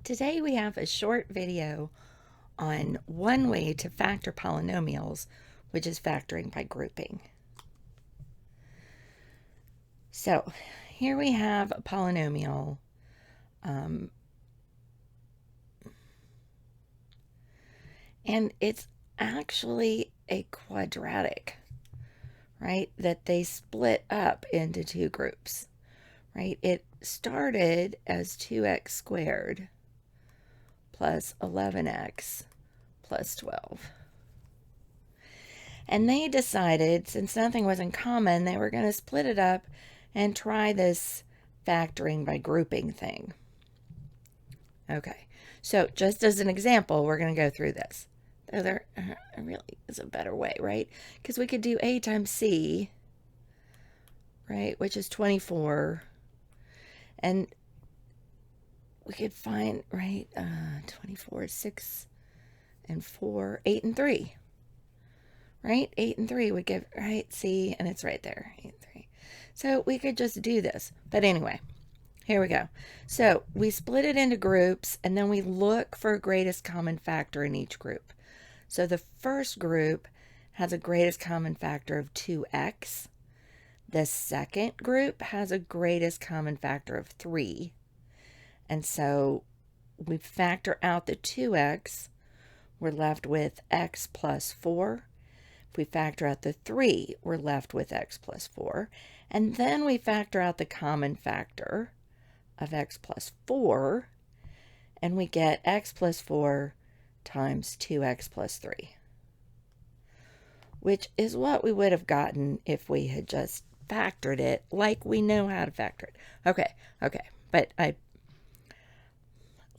Today we have a short video on one way to factor polynomials, which is factoring by grouping. So here we have a polynomial. And it's actually a quadratic, right? That they split up into two groups, right? It started as 2x squared plus 11x plus 12. And they decided, since nothing was in common, they were going to split it up and try this factoring by grouping thing. Okay, so just as an example, we're going to go through this. There really is a better way, right? Because we could do a times c, right, which is 24. And we could find, right, 24 is 6 and 4, 8 and 3. Right? 8 and 3 would give, right, c, and it's right there, 8 and 3. So we could just do this. But anyway, here we go. So we split it into groups, and then we look for a greatest common factor in each group. So the first group has a greatest common factor of 2x. The second group has a greatest common factor of 3. And so we factor out the 2x, we're left with x plus 4. If we factor out the 3, we're left with x plus 4. And then we factor out the common factor of x plus 4, and we get x plus 4 times 2x plus 3, which is what we would have gotten if we had just factored it like we know how to factor it. Okay, but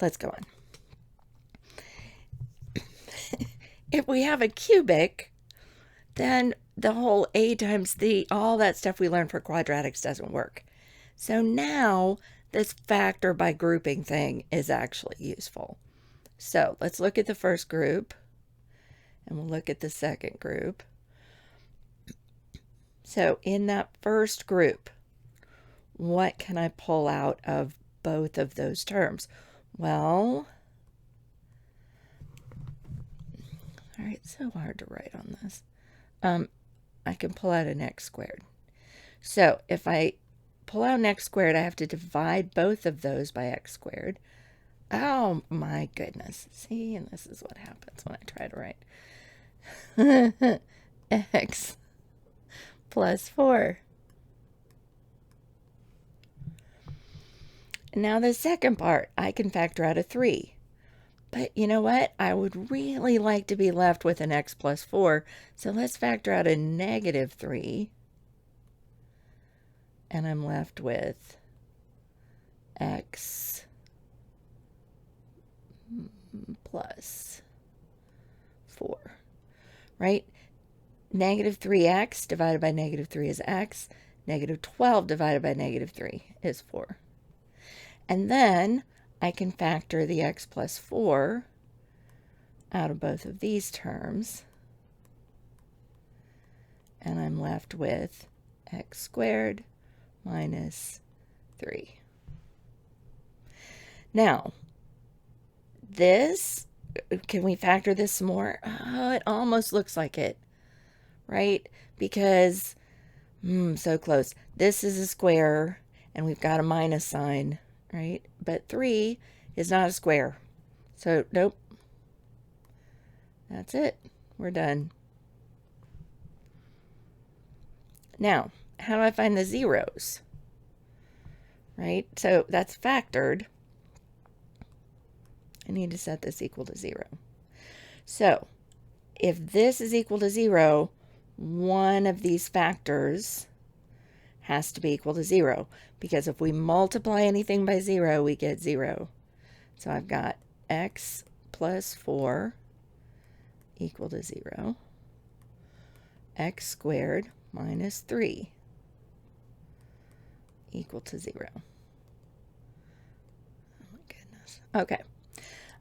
let's go on. If we have a cubic, then the whole a times c, all that stuff we learned for quadratics doesn't work. So now this factor by grouping thing is actually useful. So let's look at the first group, and we'll look at the second group. So in that first group, what can I pull out of both of those terms? Well, all right, it's so hard to write on this. I can pull out an x squared. So if I pull out an x squared, I have to divide both of those by x squared. Oh my goodness. See, and this is what happens when I try to write. X plus 4. Now the second part, I can factor out a 3. But you know what? I would really like to be left with an x plus 4. So let's factor out a negative 3. And I'm left with x plus 4, right? Negative 3x divided by negative 3 is x. Negative 12 divided by negative 3 is 4. And then I can factor the x plus 4 out of both of these terms. And I'm left with x squared minus 3. Now, this, can we factor this some more? Oh, it almost looks like it, right? Because, so close. This is a square, and we've got a minus sign, right? But 3 is not a square. So, nope. That's it. We're done. Now, how do I find the zeros? Right? So that's factored. I need to set this equal to 0. So if this is equal to 0, one of these factors has to be equal to 0, because if we multiply anything by 0, we get 0. So I've got x plus 4 equal to 0, x squared minus 3 equal to 0. Oh my goodness. Okay.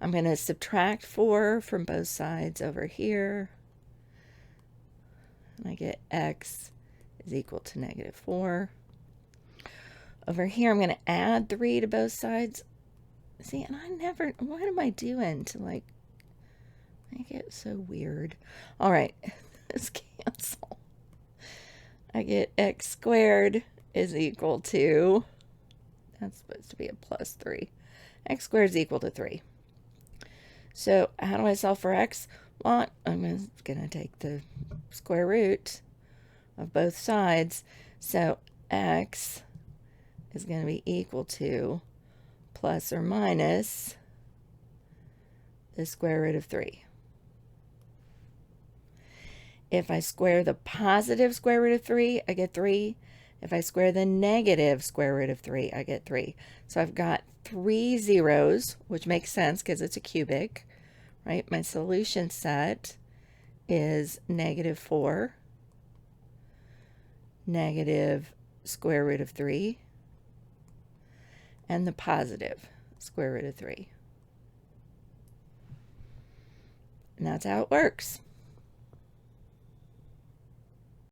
I'm going to subtract 4 from both sides over here. And I get x is equal to negative 4. Over here, I'm going to add 3 to both sides. See, and I never, what am I doing to like make it so weird? All right, let's cancel. I get x squared is equal to, that's supposed to be a plus 3. X squared is equal to 3. So how do I solve for x? Well, I'm going to take the square root of both sides. So x is going to be equal to plus or minus the square root of 3. If I square the positive square root of 3, I get 3. If I square the negative square root of 3, I get 3. So I've got 3 zeros, which makes sense because it's a cubic, right? My solution set is -4, negative square root of 3, and the positive square root of 3. And that's how it works.